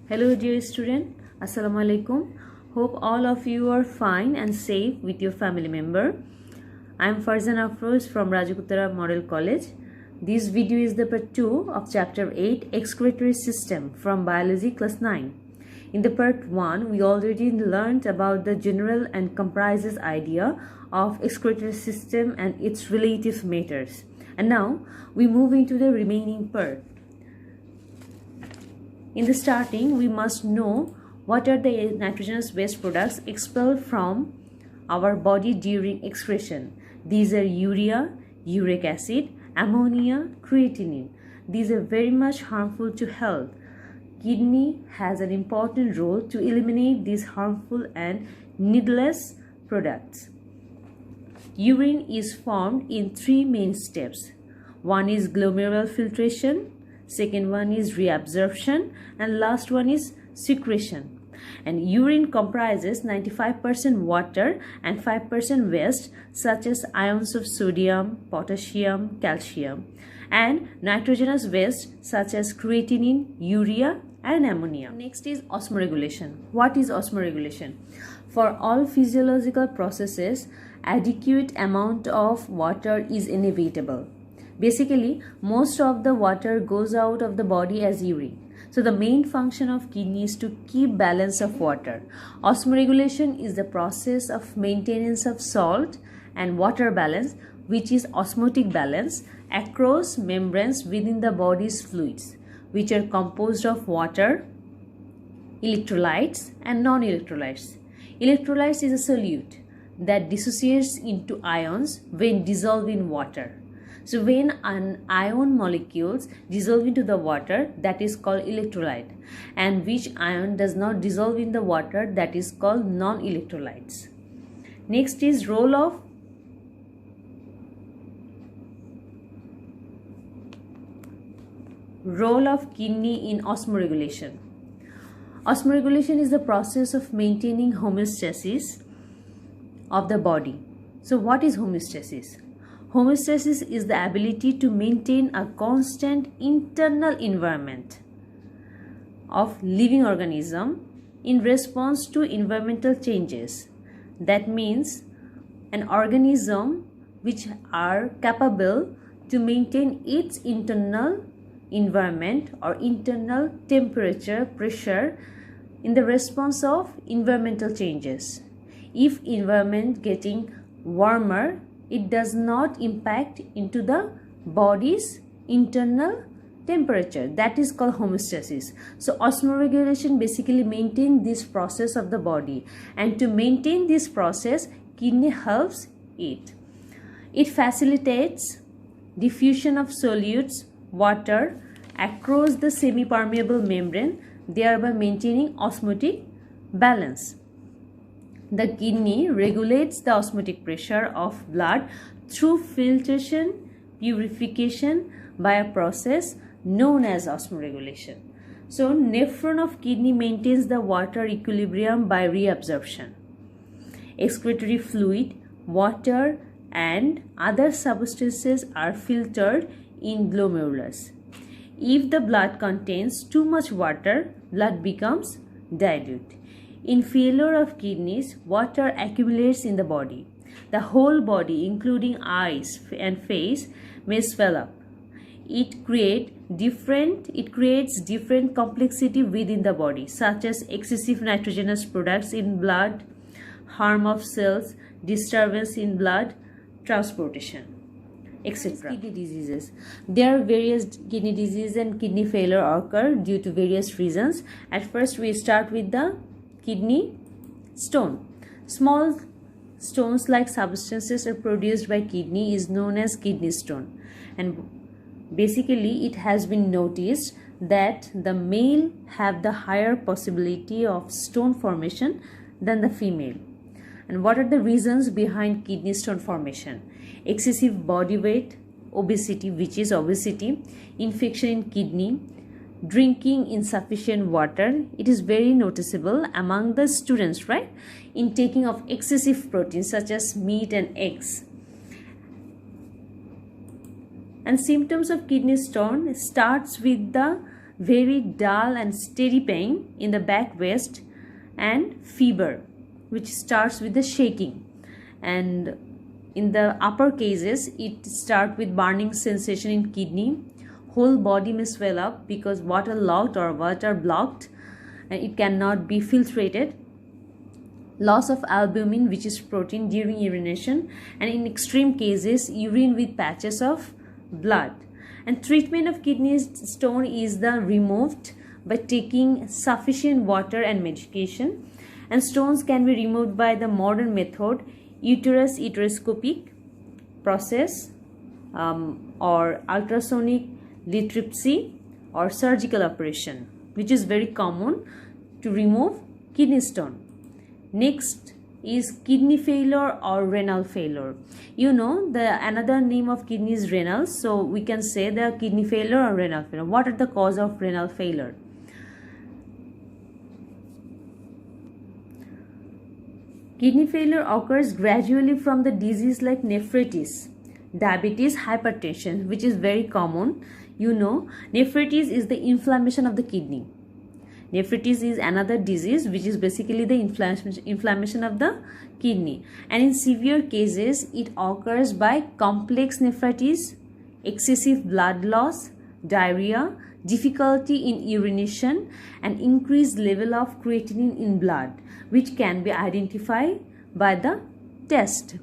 Hello dear student, Assalamu alaikum. Hope all of you are fine and safe with your family member. I am Farzan Afroz from Rajakuttara Model College. This video is the part 2 of chapter 8 Excretory System from Biology class 9. In the part 1, we already learned about the general and comprises idea of excretory system and its relative matters. And now we move into the remaining part. In the starting, we must know what are the nitrogenous waste products expelled from our body during excretion. These are urea, uric acid, ammonia, creatinine. These are very much harmful to health. Kidney has an important role to eliminate these harmful and needless products. Urine is formed in 3 main steps. One is glomerular filtration, second one is reabsorption, and last one is secretion. And urine comprises 95% water and 5% waste such as ions of sodium, potassium, calcium, and nitrogenous waste such as creatinine, urea, and ammonia. Next is osmoregulation. What is osmoregulation? For all physiological processes, adequate amount of water is inevitable. Basically, most of the water goes out of the body as urine. So the main function of kidney is to keep balance of water. Osmoregulation is the process of maintenance of salt and water balance, which is osmotic balance, across membranes within the body's fluids, which are composed of water, electrolytes, and non-electrolytes. Electrolytes is a solute that dissociates into ions when dissolved in water. So when an ion molecules dissolve into the water, that is called electrolyte, and which ion does not dissolve in the water, that is called non-electrolytes. Next is role of kidney in osmoregulation. Osmoregulation is the process of maintaining homeostasis of the body. So what is homeostasis? Homeostasis is the ability to maintain a constant internal environment of living organism in response to environmental changes. That means an organism which are capable to maintain its internal environment or internal temperature, pressure in the response of environmental changes. If environment getting warmer, it does not impact into the body's internal temperature. That is called homeostasis. So osmoregulation basically maintains this process of the body, and to maintain this process, kidney helps it. It facilitates diffusion of solutes, water across the semi-permeable membrane, thereby maintaining osmotic balance. The kidney regulates the osmotic pressure of blood through filtration, purification by a process known as osmoregulation. So, nephron of kidney maintains the water equilibrium by reabsorption. Excretory fluid, water, and other substances are filtered in glomerulus. If the blood contains too much water, blood becomes dilute. In failure of kidneys, water accumulates in the body. The whole body, including eyes and face, may swell up. It creates different complexity within the body, such as excessive nitrogenous products in blood, harm of cells, disturbance in blood transportation, etc. Kidney diseases. There are various kidney diseases and kidney failure occur due to various reasons. At first, we start with the kidney stone. Small stones like substances are produced by kidney is known as kidney stone, and basically it has been noticed that the male have the higher possibility of stone formation than the female. And what are the reasons behind kidney stone formation? Excessive body weight, obesity, which is obesity, infection in kidney, drinking insufficient water. It is very noticeable among the students, right? Intaking of excessive proteins such as meat and eggs. And symptoms of kidney stone starts with the very dull and steady pain in the back, waist, and fever which starts with the shaking. And in the upper cases, it starts with burning sensation in kidney. Whole body may swell up because water locked or water blocked, and it cannot be filtrated. Loss of albumin, which is protein, during urination, and in extreme cases, urine with patches of blood. And treatment of kidney stone is the removed by taking sufficient water and medication. And stones can be removed by the modern method, uteroscopic process, or ultrasonic lithotripsy, or surgical operation, which is very common to remove kidney stone. Next is kidney failure or renal failure. You know, the another name of kidney is renal, so we can say the kidney failure or renal failure. What are the cause of renal failure? Kidney failure occurs gradually from the disease like nephritis, diabetes, hypertension, which is very common. You know, nephritis is the inflammation of the kidney. Nephritis is another disease which is basically the inflammation of the kidney. And in severe cases, it occurs by complex nephritis, excessive blood loss, diarrhea, difficulty in urination, and increased level of creatinine in blood, which can be identified by the test.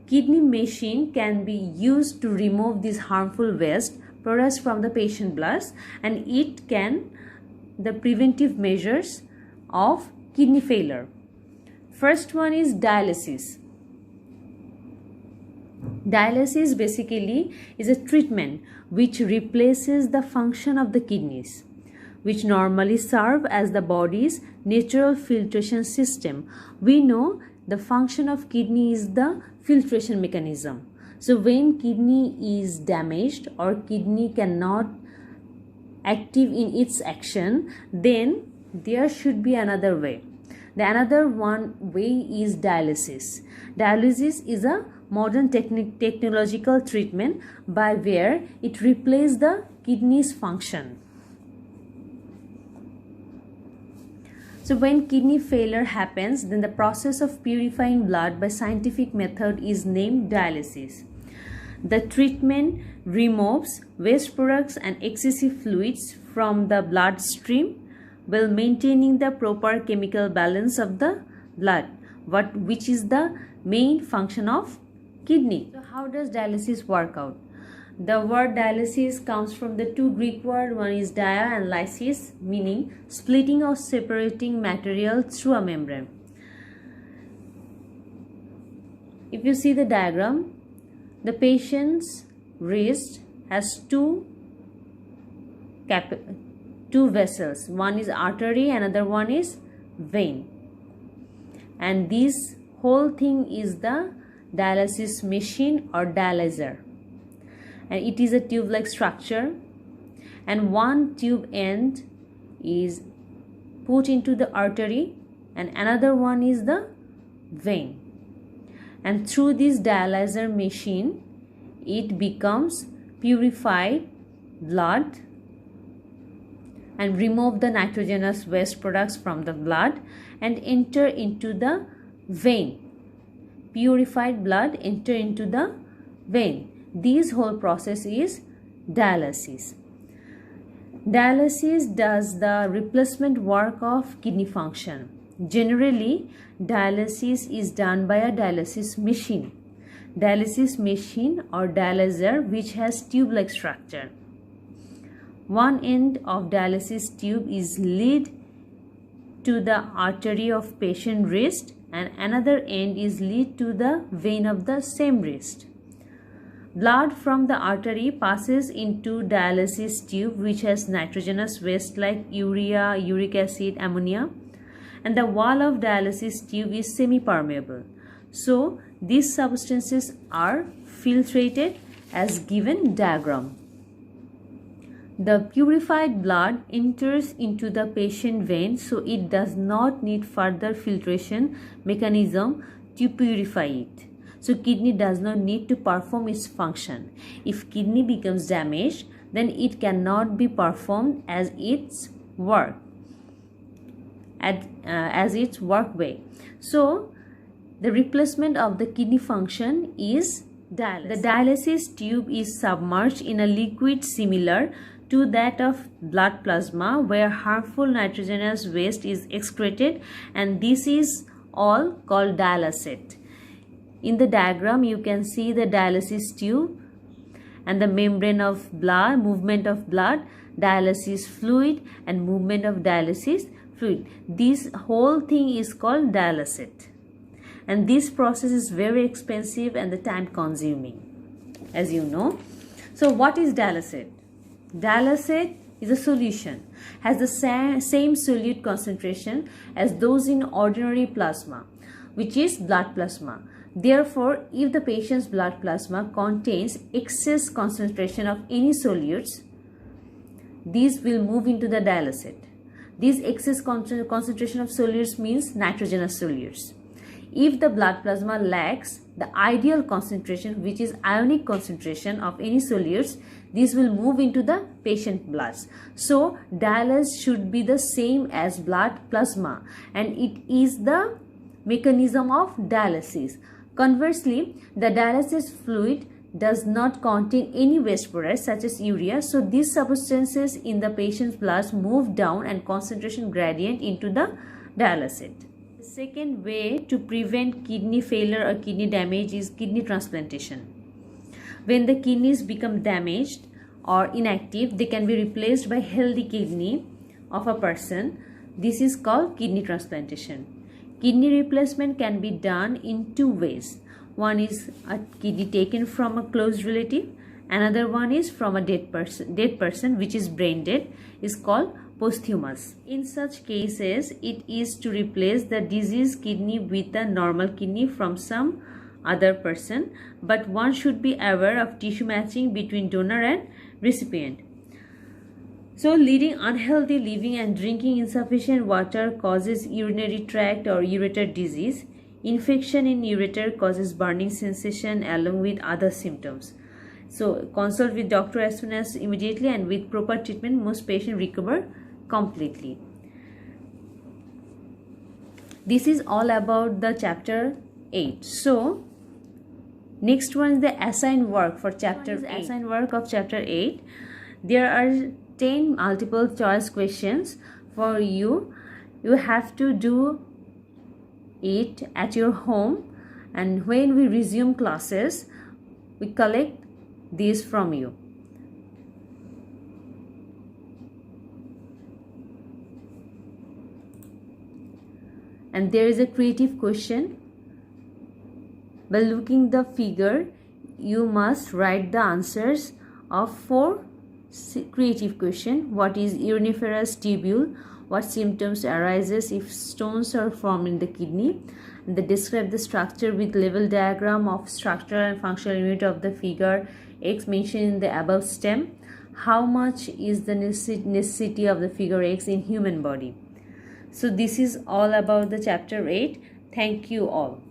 Kidney machine can be used to remove this harmful waste products from the patient blood, and it can the preventive measures of kidney failure. First one is dialysis. Dialysis basically is a treatment which replaces the function of the kidneys, which normally serve as the body's natural filtration system. We know the function of kidney is the filtration mechanism. So when kidney is damaged or kidney cannot active in its action, then there should be another way. The another one way is dialysis. Dialysis is a modern technological treatment by where it replaces the kidney's function. So when kidney failure happens, then the process of purifying blood by scientific method is named dialysis. The treatment removes waste products and excessive fluids from the bloodstream while maintaining the proper chemical balance of the blood, which is the main function of kidney. So how does dialysis work out? The word dialysis comes from the two Greek words. One is dia and lysis, meaning splitting or separating material through a membrane. If you see the diagram, the patient's wrist has two vessels. One is artery, another one is vein. And this whole thing is the dialysis machine or dialyzer. And it is a tube-like structure. And one tube end is put into the artery and another one is the vein. And through this dialyzer machine, it becomes purified blood and remove the nitrogenous waste products from the blood and enter into the vein. Purified blood enter into the vein. This whole process is dialysis. Dialysis does the replacement work of kidney function. Generally, dialysis is done by a dialysis machine. Dialysis machine or dialyzer which has tube-like structure. One end of dialysis tube is lead to the artery of patient wrist and another end is lead to the vein of the same wrist. Blood from the artery passes into dialysis tube which has nitrogenous waste like urea, uric acid, ammonia, and the wall of dialysis tube is semi-permeable. So these substances are filtrated as given diagram. The purified blood enters into the patient vein, so it does not need further filtration mechanism to purify it. So kidney does not need to perform its function. If kidney becomes damaged, then it cannot be performed as its work as its work way. So the replacement of the kidney function is dialysis. The dialysis tube is submerged in a liquid similar to that of blood plasma, where harmful nitrogenous waste is excreted, and this is all called dialysate. In the diagram you can see the dialysis tube and the membrane of blood, movement of blood, dialysis fluid and movement of dialysis fluid. This whole thing is called dialysate, and this process is very expensive and the time consuming, as you know. So what is dialysate? Dialysate is a solution, has the same solute concentration as those in ordinary plasma, which is blood plasma. Therefore, if the patient's blood plasma contains excess concentration of any solutes, these will move into the dialysate. This excess concentration of solutes means nitrogenous solutes. If the blood plasma lacks the ideal concentration, which is ionic concentration of any solutes, these will move into the patient blood. So dialysis should be the same as blood plasma, and it is the mechanism of dialysis. Conversely, the dialysis fluid does not contain any waste products such as urea, so these substances in the patient's blood move down and concentration gradient into the dialysate. The second way to prevent kidney failure or kidney damage is kidney transplantation. When the kidneys become damaged or inactive, they can be replaced by healthy kidney of a person. This is called kidney transplantation. Kidney replacement can be done in two ways. One is a kidney taken from a close relative. Another one is from a dead person which is brain dead, is called posthumous. In such cases, it is to replace the diseased kidney with a normal kidney from some other person, but one should be aware of tissue matching between donor and recipient. So leading unhealthy living and drinking insufficient water causes urinary tract or ureter disease. Infection in ureter causes burning sensation along with other symptoms. So consult with doctor as soon as immediately, and with proper treatment most patients recover completely. This is all about the chapter 8. So next one is the assigned work for chapter 8. Assigned work of chapter 8. There are 10 multiple choice questions for you. You have to do it at your home, and when we resume classes we collect these from you. And there is a creative question. By looking the figure, you must write the answers of 4 creative question. What is uriniferous tubule? What symptoms arises if stones are formed in the kidney? And they describe the structure with level diagram of structural and functional unit of the figure X mentioned in the above stem. How much is the necessity of the figure X in human body? So this is all about the chapter 8. Thank you all.